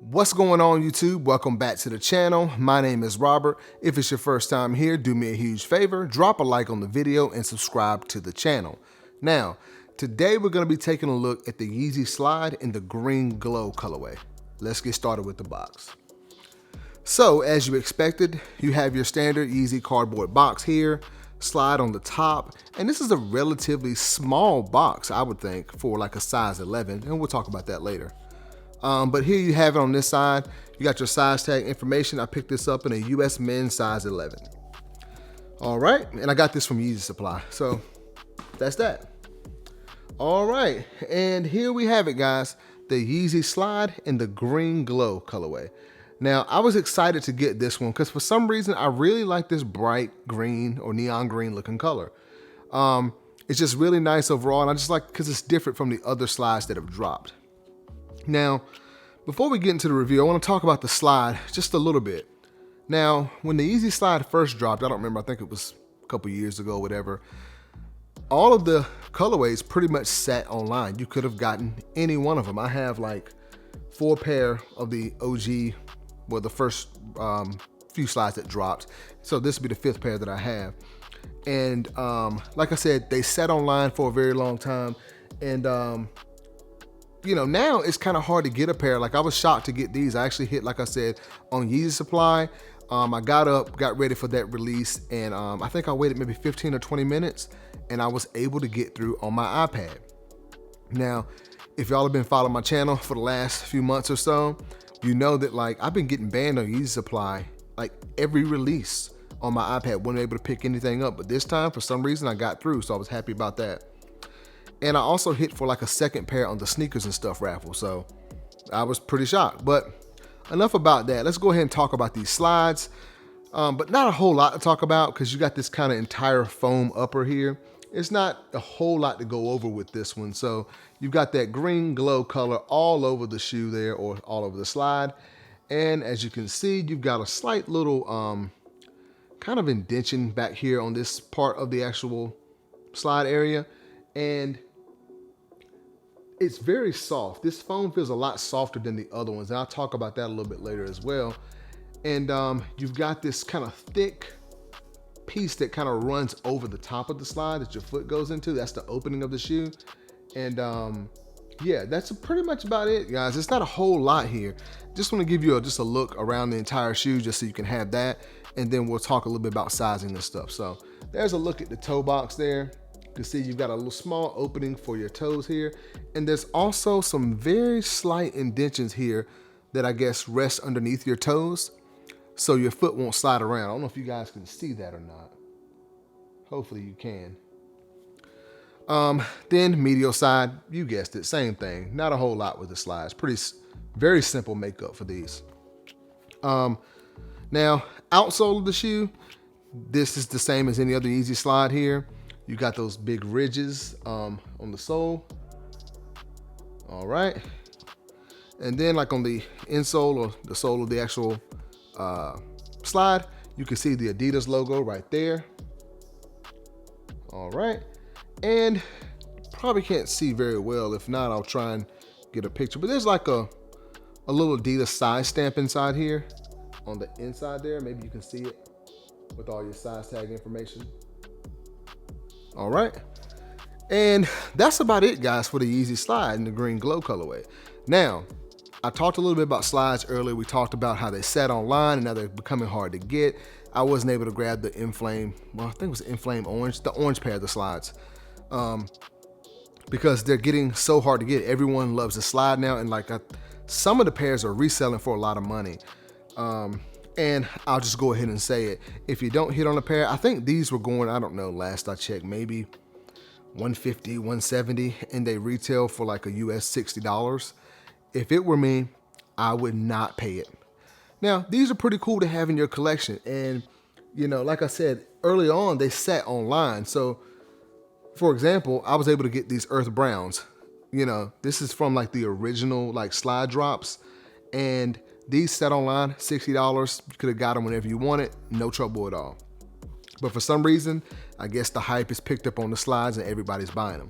What's going on, YouTube? Welcome back to the channel. My name is Robert. If it's your first time here, do me a huge favor, drop a like on the video and subscribe to the channel. Now, today we're going to be taking a look at the Yeezy Slide in the green glow colorway. Let's get started with the box. So, as you expected, you have your standard Yeezy cardboard box here, slide on the top, and this is a relatively small box, I would think, for like a size 11, and we'll talk about that later. But here you have it on this side. You got your size tag information. I picked this up in a US men's size 11. All right, and I got this from Yeezy Supply. So that's that. All right, and here we have it, guys. The Yeezy Slide in the green glow colorway. Now, I was excited to get this one because for some reason, I really like this bright green or neon green looking color. It's just really nice overall, and I just like because it's different from the other slides that have dropped. Now, before we get into the review, I want to talk about the slide just a little bit. Now, when the Yeezy Slide first dropped, I don't remember, I think it was a couple years ago, whatever, all of the colorways pretty much sat online. You could have gotten any one of them. I have like 4 pair of the OG, well, the first few slides that dropped. So this would be the 5th pair that I have. And like I said, they sat online for a very long time. And you know, now it's kind of hard to get a pair. Like I was shocked to get these. I actually hit, like I said, on Yeezy Supply. I got up, got ready for that release, and I think I waited maybe 15 or 20 minutes, and I was able to get through on my iPad. Now, if y'all have been following my channel for the last few months or so, you know that like I've been getting banned on Yeezy Supply, like every release on my iPad, wasn't able to pick anything up. But this time, for some reason, I got through, so I was happy about that. And I also hit for like a 2nd pair on the sneakers and stuff raffle. So I was pretty shocked, but enough about that. Let's go ahead and talk about these slides. But not a whole lot to talk about because you got this kind of entire foam upper here. It's not a whole lot to go over with this one. So you've got that green glow color all over the shoe there, or all over the slide. And as you can see, you've got a slight little kind of indentation back here on this part of the actual slide area. And it's very soft. This foam feels a lot softer than the other ones, and I'll talk about that a little bit later as well. And you've got this kind of thick piece that kind of runs over the top of the slide that your foot goes into. That's the opening of the shoe. And yeah, that's pretty much about it, guys. It's not a whole lot here. Just want to give you just a look around the entire shoe just so you can have that. And then we'll talk a little bit about sizing and stuff. So there's a look at the toe box there. You see you've got a little small opening for your toes here, and there's also some very slight indentions here that I guess rest underneath your toes so your foot won't slide around. I don't know if you guys can see that or not. Hopefully you can. Then medial side, you guessed it, same thing. Not a whole lot with the slides. Very simple makeup for these. Now, outsole of the shoe, this is the same as any other Yeezy Slide here. You got those big ridges on the sole. All right. And then like on the insole or the sole of the actual slide, you can see the Adidas logo right there. All right. And probably can't see very well. If not, I'll try and get a picture. But there's like a little Adidas size stamp inside here on the inside there. Maybe you can see it with all your size tag information. All right, and that's about it, guys, for the Yeezy Slide in the green glow colorway. Now, I talked a little bit about slides earlier. We talked about how they sat online and now they're becoming hard to get. I wasn't able to grab the Inflame, well, I think it was Inflame Orange, the orange pair of the slides, because they're getting so hard to get. Everyone loves the slide now, and like some of the pairs are reselling for a lot of money. And I'll just go ahead and say it. If you don't hit on a pair, I think these were going, I don't know, last I checked, maybe 150, 170, and they retail for like a US $60. If it were me, I would not pay it. Now, these are pretty cool to have in your collection. And, you know, like I said, early on, they sat online. So, for example, I was able to get these Earth Browns. You know, this is from like the original like slide drops. And these set online, $60. You could have got them whenever you wanted, no trouble at all. But for some reason, I guess the hype is picked up on the slides and everybody's buying them.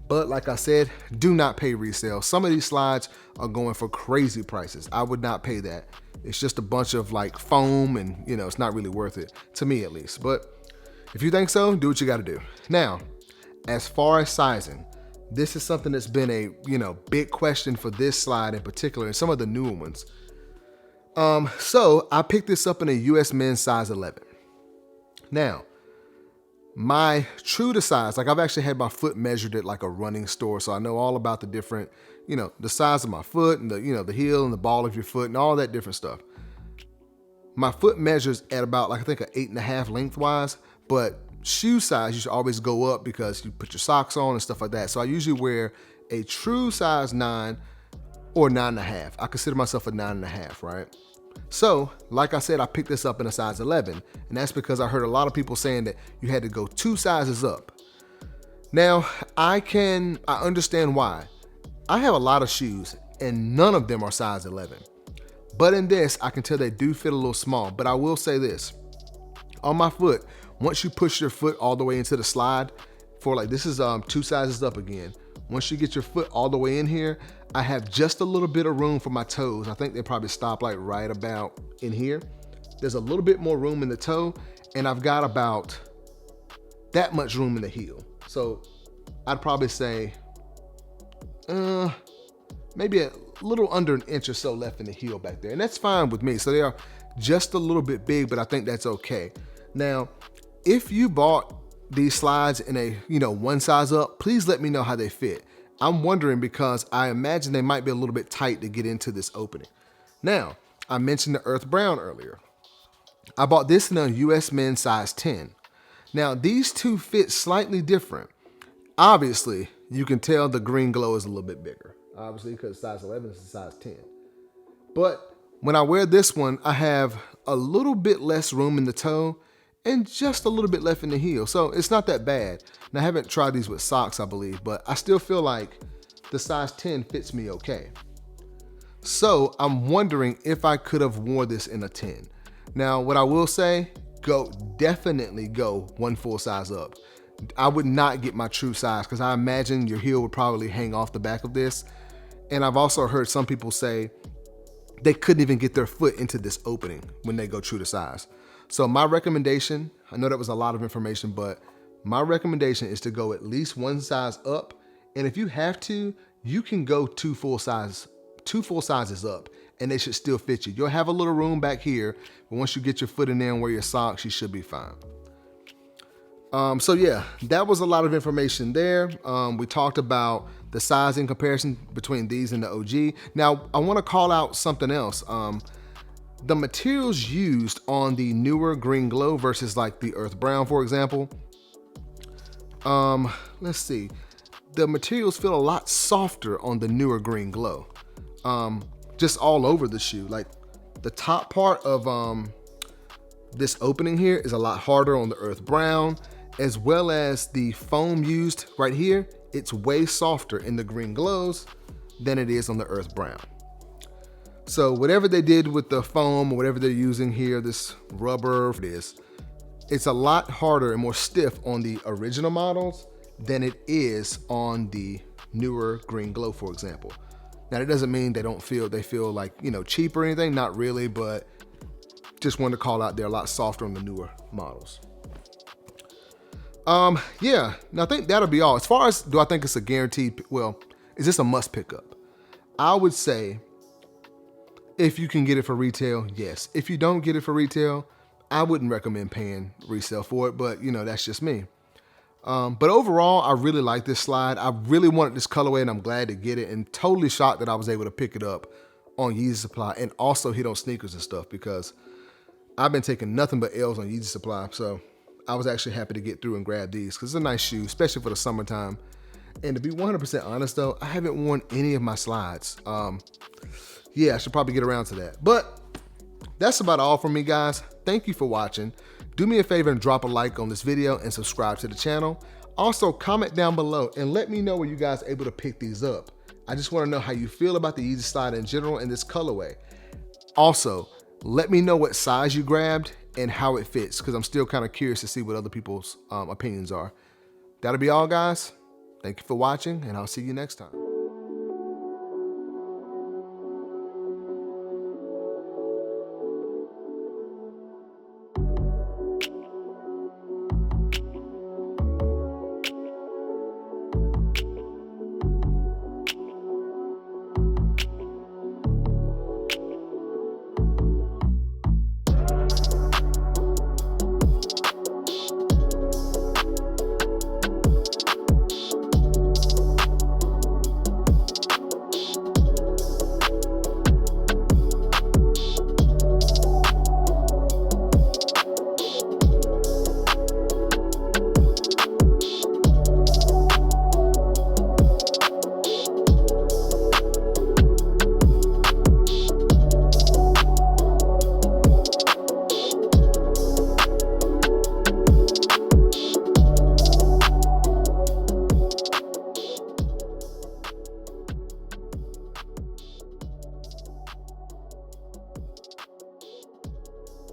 But like I said, do not pay resale. Some of these slides are going for crazy prices. I would not pay that. It's just a bunch of like foam and it's not really worth it, to me at least. But if you think so, do what you gotta do. Now, as far as sizing, this is something that's been a big question for this slide in particular and some of the newer ones. So I picked this up in a US men's size 11. Now, my true to size, like I've actually had my foot measured at like a running store, so I know all about the different, the size of my foot and the heel and the ball of your foot and all that different stuff. My foot measures at about like I think an 8.5 lengthwise, but shoe size you should always go up because you put your socks on and stuff like that. So I usually wear a true size 9 or 9.5. I consider myself a 9.5, right? So, like I said, I picked this up in a size 11, and that's because I heard a lot of people saying that you had to go 2 sizes up. Now, I understand why. I have a lot of shoes, and none of them are size 11. But in this, I can tell they do fit a little small, but I will say this. On my foot, once you push your foot all the way into the slide, for like, this is 2 sizes up again. Once you get your foot all the way in here, I have just a little bit of room for my toes. I think they probably stop like right about in here. There's a little bit more room in the toe, and I've got about that much room in the heel. So I'd probably say maybe a little under an inch or so left in the heel back there. And that's fine with me. So they are just a little bit big, but I think that's okay. Now, if you bought these slides in a, one size up, please let me know how they fit. I'm wondering because I imagine they might be a little bit tight to get into this opening. Now, I mentioned the earth brown earlier. I bought this in a US men's size 10. Now, these two fit slightly different. Obviously, you can tell the green glow is a little bit bigger, obviously, because size 11 is a size 10. But when I wear this one, I have a little bit less room in the toe and just a little bit left in the heel. So it's not that bad. Now, I haven't tried these with socks, I believe, but I still feel like the size 10 fits me okay. So I'm wondering if I could have worn this in a 10. Now, what I will say, definitely go 1 full size up. I would not get my true size because I imagine your heel would probably hang off the back of this. And I've also heard some people say they couldn't even get their foot into this opening when they go true to size. So my recommendation, I know that was a lot of information, but my recommendation is to go at least 1 size up. And if you have to, you can go 2 full sizes up and they should still fit you. You'll have a little room back here, but once you get your foot in there and wear your socks, you should be fine. So yeah, that was a lot of information there. We talked about the sizing comparison between these and the OG. Now, I want to call out something else. The materials used on the newer green glow versus like the earth brown, for example. Let's see. The materials feel a lot softer on the newer green glow. Just all over the shoe. Like the top part of this opening here is a lot harder on the earth brown, as well as the foam used right here. It's way softer in the green glows than it is on the earth brown. So whatever they did with the foam or whatever they're using here, this rubber, it's a lot harder and more stiff on the original models than it is on the newer green glow, for example. Now, that doesn't mean they feel like, cheap or anything, not really, but just wanted to call out they're a lot softer on the newer models. Yeah, now I think that'll be all. As far as, do I think it's a guaranteed, is this a must pick up? I would say, if you can get it for retail, yes. If you don't get it for retail, I wouldn't recommend paying resale for it, but that's just me. But overall, I really like this slide. I really wanted this colorway and I'm glad to get it, and totally shocked that I was able to pick it up on Yeezy Supply and also hit on sneakers and stuff because I've been taking nothing but L's on Yeezy Supply. So I was actually happy to get through and grab these because it's a nice shoe, especially for the summertime. And to be 100% honest though, I haven't worn any of my slides. Yeah, I should probably get around to that. But that's about all from me, guys. Thank you for watching. Do me a favor and drop a like on this video and subscribe to the channel. Also, comment down below and let me know where you guys are able to pick these up. I just want to know how you feel about the Yeezy slide in general and this colorway. Also, let me know what size you grabbed and how it fits because I'm still kind of curious to see what other people's opinions are. That'll be all, guys. Thank you for watching, and I'll see you next time.